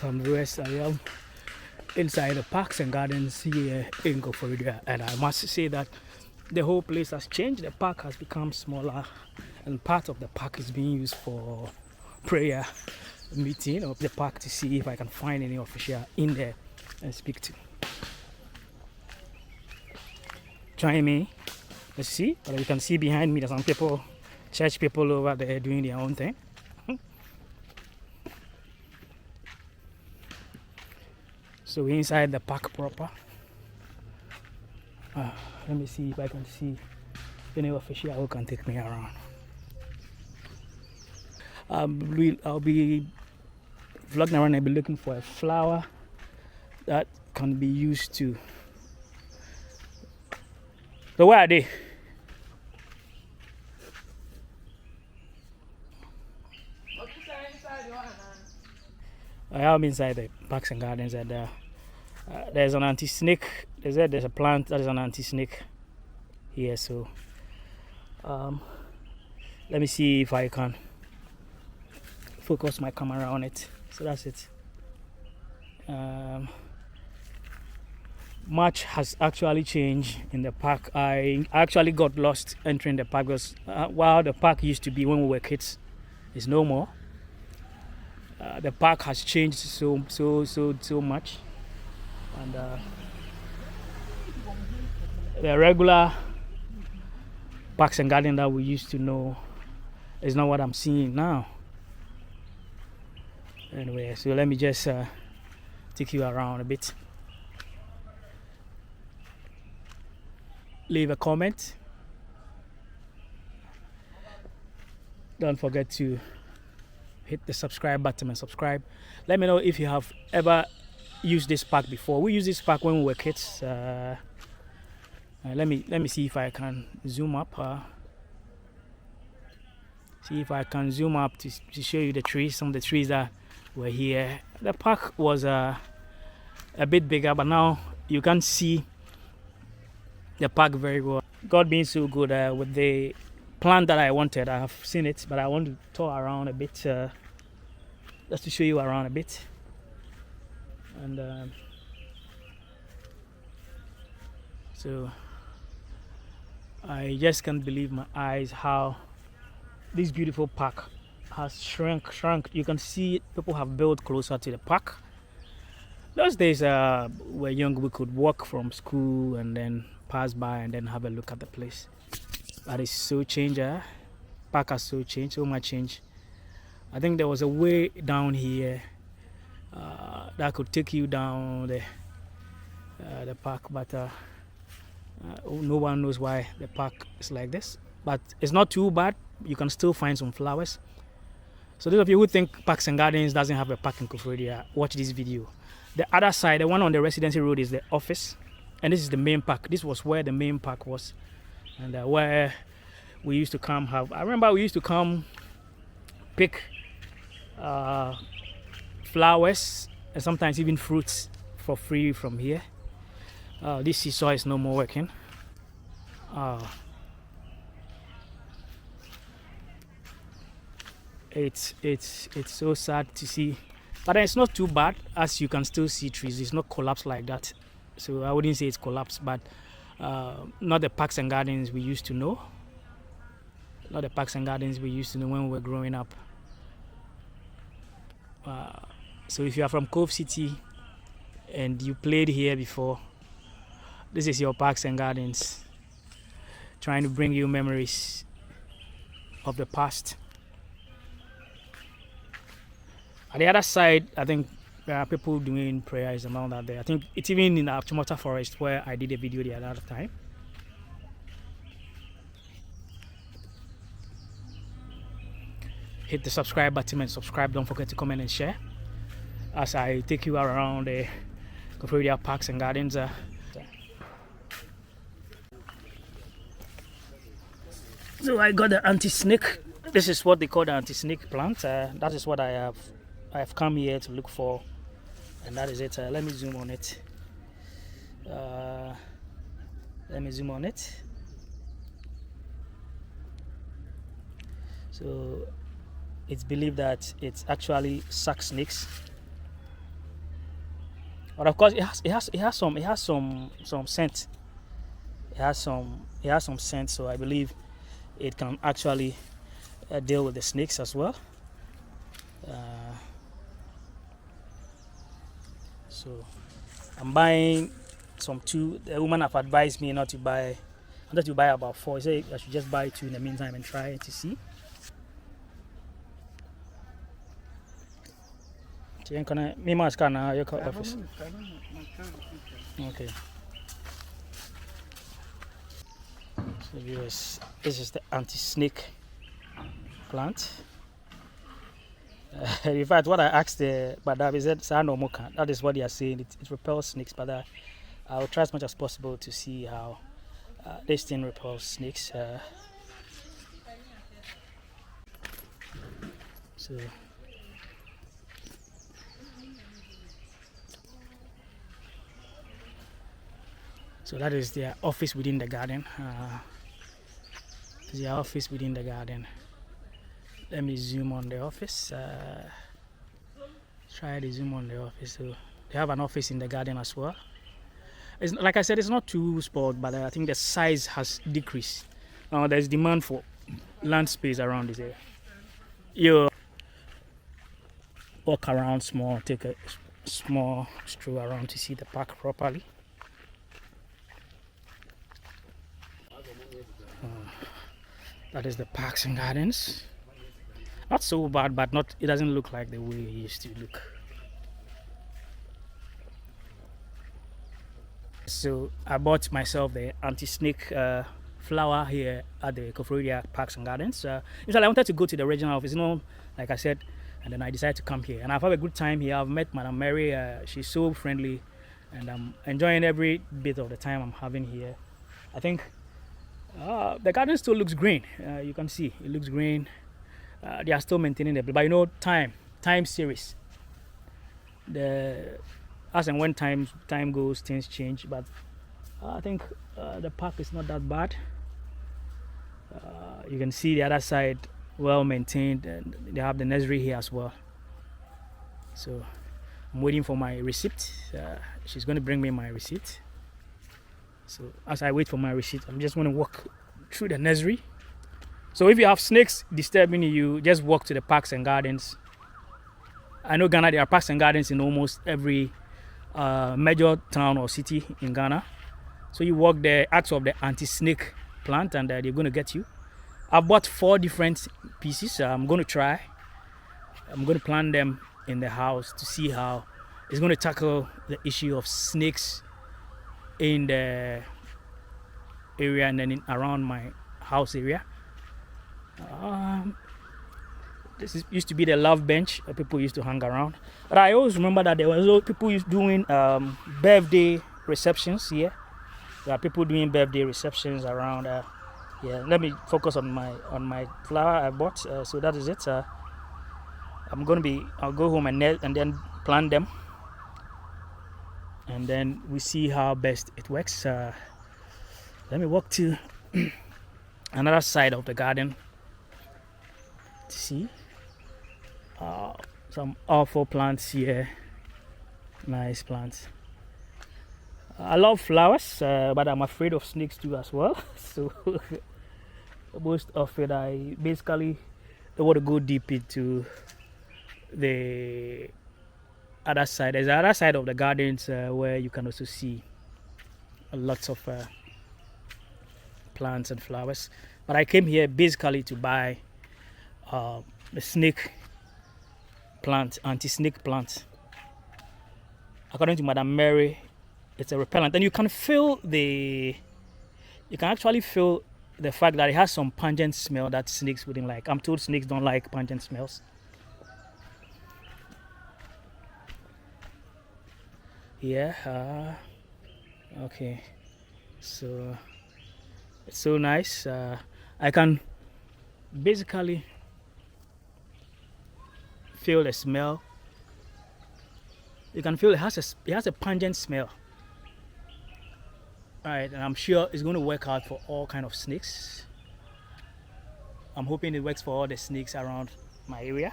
welcome viewers. I am inside the Parks and Gardens here in Koforidua, and I must say that the whole place has changed. The park has become smaller, and part of the park is being used for prayer meeting of the park to see if I can find any official in there and speak to. Join me. Let's see. But you can see behind me there's some people, church people over there doing their own thing. So we're inside the park proper. Let me see if I can see any official who can take me around. I'll be vlogging around and be looking for a flower that can be used to. So where are they? I am inside the Parks and Gardens, and there's an anti-snake. There's a plant that is an anti-snake here. So let me see if I can focus my camera on it. So that's it. Much has actually changed in the park. I actually got lost entering the park because while the park used to be when we were kids, it's no more. The park has changed so much, and the regular Parks and Gardens that we used to know is not what I'm seeing now. Anyway, so let me just take you around a bit. Leave a comment. Don't forget to hit the subscribe button and subscribe. Let me know if you have ever used this park before. We used this park when we were kids. Let me see if I can zoom up. See if I can zoom up to show you the trees. Some of the trees that were here. The park was a bit bigger, but now you can see the park very well. God being so good with the plant that I wanted. I have seen it, but I want to tour around a bit just to show you around a bit. And so I just can't believe my eyes how this beautiful park has shrunk. You can see people have built closer to the park. Those days were young, we could walk from school and then pass by and then have a look at the place. That is so changed. Park has so changed, so much change. I think there was a way down here that could take you down the park, but no one knows why the park is like this. But it's not too bad. You can still find some flowers. So those of you who think Parks and Gardens doesn't have a park in Koforidua, watch this video. The other side, the one on the Residency Road, is the office, and this is the main park. This was where the main park was, and where we used to come have. I remember we used to come pick flowers and sometimes even fruits for free from here. This seesaw is no more working. It's so sad to see, but it's not too bad, as you can still see trees. It's not collapsed like that, so I wouldn't say it's collapsed, but not the Parks and Gardens we used to know. Not the Parks and Gardens we used to know when we were growing up. So if you are from Cove City and you played here before, this is your Parks and Gardens, trying to bring you memories of the past. At the other side, I think there are people doing prayers and all that there. I think it's even in the Achimota Forest where I did a video the other time. Hit the subscribe button and subscribe. Don't forget to comment and share as I take you around the Koforidua Parks and Gardens. So I got the anti-snake. This is what they call the anti-snake plant. That is what I have come here to look for, and that is it. Let me zoom on it. So it's believed that it actually sucks snakes. But of course, it has some scent. It has some scent, so I believe it can actually deal with the snakes as well. So I'm buying some two. The woman have advised me not to buy. I wanted to buy about 4. She said I should just buy 2 in the meantime and try to see. So you can me must can your office. Okay. So viewers, this is the anti-snake plant. In fact, what I asked the Badab is that that is what they are saying. It repels snakes, but I'll try as much as possible to see how this thing repels snakes. So that is their office within the garden. Their office within the garden. Let me zoom on the office. Try to zoom on the office. So they have an office in the garden as well. It's, like I said, it's not too spoiled, but I think the size has decreased. Now there's demand for land space around this area. You walk around small, take a small stroll around to see the park properly. That is the Parks and Gardens. Not so bad, but it doesn't look like the way it used to look. So I bought myself the anti-snake flower here at the Koforidua Parks and Gardens. Usually I wanted to go to the regional office, like I said, and then I decided to come here. And I've had a good time here. I've met Madam Mary. She's so friendly, and I'm enjoying every bit of the time I'm having here. I think the garden still looks green. You can see it looks green. They are still maintaining it, but time series. As and when time goes, things change. But I think the park is not that bad. You can see the other side well maintained, and they have the nursery here as well. So I'm waiting for my receipt. She's going to bring me my receipt. So as I wait for my receipt, I'm just going to walk through the nursery. So if you have snakes disturbing you, just walk to the Parks and Gardens. I know Ghana, there are parks and gardens in almost every major town or city in Ghana. So you walk there, ask of the anti-snake plant, and they're going to get you. I've bought 4 different pieces. I'm going to try. I'm going to plant them in the house to see how it's going to tackle the issue of snakes in the area and then around my house area. This used to be the love bench that people used to hang around. But I always remember that there was people doing birthday receptions here. There are people doing birthday receptions around. Yeah, let me focus on my flower I bought. So that is it. I'll go home and then plant them, and then we see how best it works. Let me walk to another side of the garden to see some awful plants here. Nice plants. I love flowers, but I'm afraid of snakes too as well. So most of it, I basically don't want to go deep into the other side. There's the other side of the gardens where you can also see lots of plants and flowers. But I came here basically to buy the snake plant, anti-snake plant. According to Madam Mary, it's a repellent, and you can actually feel the fact that it has some pungent smell that snakes wouldn't like. I'm told snakes don't like pungent smells. Yeah. Okay. So it's so nice. I can basically feel the smell. You can feel it has a pungent smell. Alright, and I'm sure it's going to work out for all kind of snakes. I'm hoping it works for all the snakes around my area.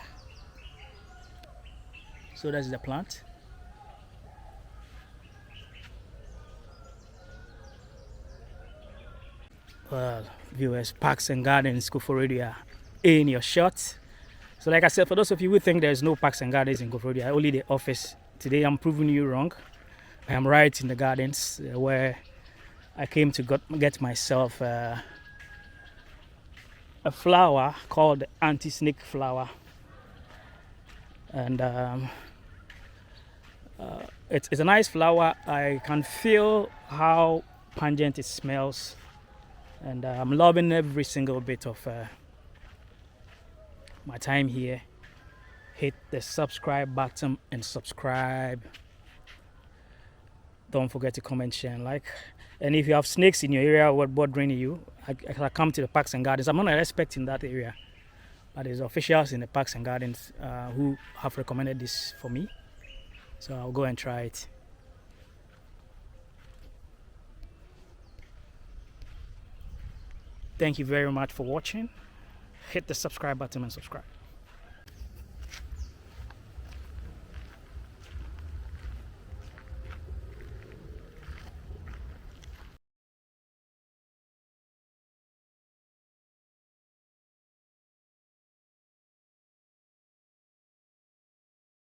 So that's the plant. Well, viewers, Parks and Gardens, Koforidua, in your shot. So like I said, for those of you who think there's no Parks and Gardens in Koforidua, only the office, today I'm proving you wrong. I am right in the gardens where I came to get myself a flower called the anti-snake flower. And it's a nice flower. I can feel how pungent it smells. And I'm loving every single bit of my time here. Hit the subscribe button and subscribe. Don't forget to comment, share, and like. And if you have snakes in your area what bothering you, I come to the Parks and Gardens. I'm not expecting that area, but there's officials in the Parks and Gardens who have recommended this for me. So I'll go and try it. Thank you very much for watching. Hit the subscribe button and subscribe.